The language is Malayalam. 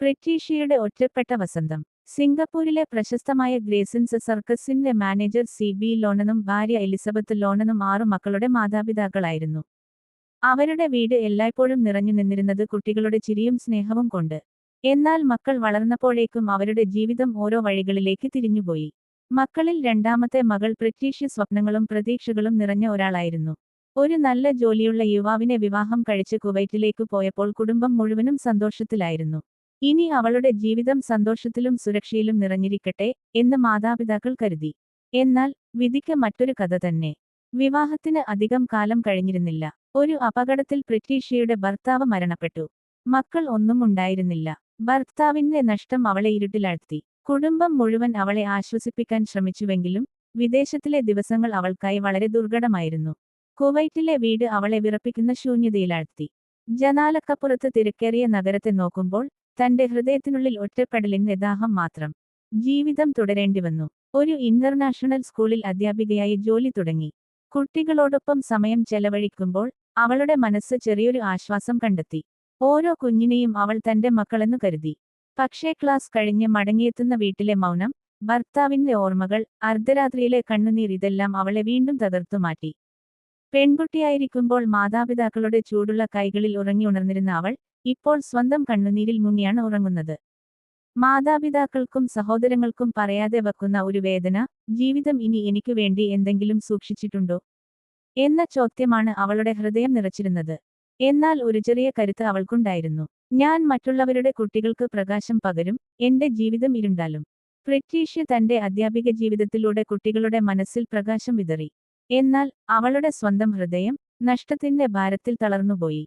പ്രിറ്റീഷ്യയുടെ ഒറ്റപ്പെട്ട വസന്തം. സിംഗപ്പൂരിലെ പ്രശസ്തമായ ഗ്രേസിൻസ് സർക്കസിന്റെ മാനേജർ സി.ബി. ലോണനും ഭാര്യ എലിസബത്ത് ലോണനും 6 മക്കളുടെ മാതാപിതാക്കളായിരുന്നു. അവരുടെ വീട് എല്ലായ്പ്പോഴും നിറഞ്ഞു നിന്നിരുന്നത് കുട്ടികളുടെ ചിരിയും സ്നേഹവും കൊണ്ട്. എന്നാൽ മക്കൾ വളർന്നപ്പോഴേക്കും അവരുടെ ജീവിതം ഓരോ വഴികളിലേക്ക് തിരിഞ്ഞുപോയി. മക്കളിൽ രണ്ടാമത്തെ മകൾ പ്രിറ്റീഷ്യ സ്വപ്നങ്ങളും പ്രതീക്ഷകളും നിറഞ്ഞ ഒരാളായിരുന്നു. ഒരു നല്ല ജോലിയുള്ള യുവാവിനെ വിവാഹം കഴിച്ച് കുവൈറ്റിലേക്ക് പോയപ്പോൾ കുടുംബം മുഴുവനും സന്തോഷത്തിലായിരുന്നു. ഇനി അവളുടെ ജീവിതം സന്തോഷത്തിലും സുരക്ഷയിലും നിറഞ്ഞിരിക്കട്ടെ എന്ന് മാതാപിതാക്കൾ കരുതി. എന്നാൽ വിധിക്ക് മറ്റൊരു കഥ തന്നെ. വിവാഹത്തിന് അധികം കാലം കഴിഞ്ഞിരുന്നില്ല. ഒരു അപകടത്തിൽ പ്രിറ്റീഷ്യയുടെ ഭർത്താവ് മരണപ്പെട്ടു. മക്കൾ ഒന്നും ഉണ്ടായിരുന്നില്ല. ഭർത്താവിന്റെ നഷ്ടം അവളെ ഇരുട്ടിലാഴ്ത്തി. കുടുംബം മുഴുവൻ അവളെ ആശ്വസിപ്പിക്കാൻ ശ്രമിച്ചുവെങ്കിലും വിദേശത്തിലെ ദിവസങ്ങൾ അവൾക്കായി വളരെ ദുർഘടമായിരുന്നു. കുവൈറ്റിലെ വീട് അവളെ വിറപ്പിക്കുന്ന ശൂന്യതയിലാഴ്ത്തി. ജനാലക്കപ്പുറത്ത് തിരക്കേറിയ നഗരത്തെ നോക്കുമ്പോൾ തന്റെ ഹൃദയത്തിനുള്ളിൽ ഒറ്റപ്പെടലിന്റെ ദാഹം മാത്രം. ജീവിതം തുടരേണ്ടിവന്നു. ഒരു ഇന്റർനാഷണൽ സ്കൂളിൽ അധ്യാപികയായി ജോലി തുടങ്ങി. കുട്ടികളോടൊപ്പം സമയം ചെലവഴിക്കുമ്പോൾ അവളുടെ മനസ്സ് ചെറിയൊരു ആശ്വാസം കണ്ടെത്തി. ഓരോ കുഞ്ഞിനെയും അവൾ തന്റെ മക്കളെന്നു കരുതി. പക്ഷേ ക്ലാസ് കഴിഞ്ഞ് മടങ്ങിയെത്തുന്ന വീട്ടിലെ മൗനം, ഭർത്താവിന്റെ ഓർമ്മകൾ, അർദ്ധരാത്രിയിലെ കണ്ണുനീർ ഇതെല്ലാം അവളെ വീണ്ടും തകർത്തുമാറ്റി. പെൺകുട്ടിയായിരിക്കുമ്പോൾ മാതാപിതാക്കളുടെ ചൂടുള്ള കൈകളിൽ ഉറങ്ങി ഉണർന്നിരുന്ന അവൾ ഇപ്പോൾ സ്വന്തം കണ്ണുനീരിൽ മുങ്ങിയാണ് ഉറങ്ങുന്നത്. മാതാപിതാക്കൾക്കും സഹോദരങ്ങൾക്കും പറയാതെ വെക്കുന്ന ഒരു വേദന, ജീവിതം ഇനി എനിക്കു വേണ്ടി എന്തെങ്കിലും സൂക്ഷിച്ചിട്ടുണ്ടോ എന്ന ചോദ്യമാണ് അവളുടെ ഹൃദയം നിറച്ചിരുന്നത്. എന്നാൽ ഒരു ചെറിയ കരുത്ത് അവൾക്കുണ്ടായിരുന്നു. ഞാൻ മറ്റുള്ളവരുടെ കുട്ടികൾക്ക് പ്രകാശം പകരും, എന്റെ ജീവിതം ഇരുണ്ടാലും. പ്രിറ്റീഷ്യ തന്റെ അധ്യാപിക ജീവിതത്തിലൂടെ കുട്ടികളുടെ മനസ്സിൽ പ്രകാശം വിതറി. എന്നാൽ അവളുടെ സ്വന്തം ഹൃദയം നഷ്ടത്തിന്റെ ഭാരത്തിൽ തളർന്നുപോയി.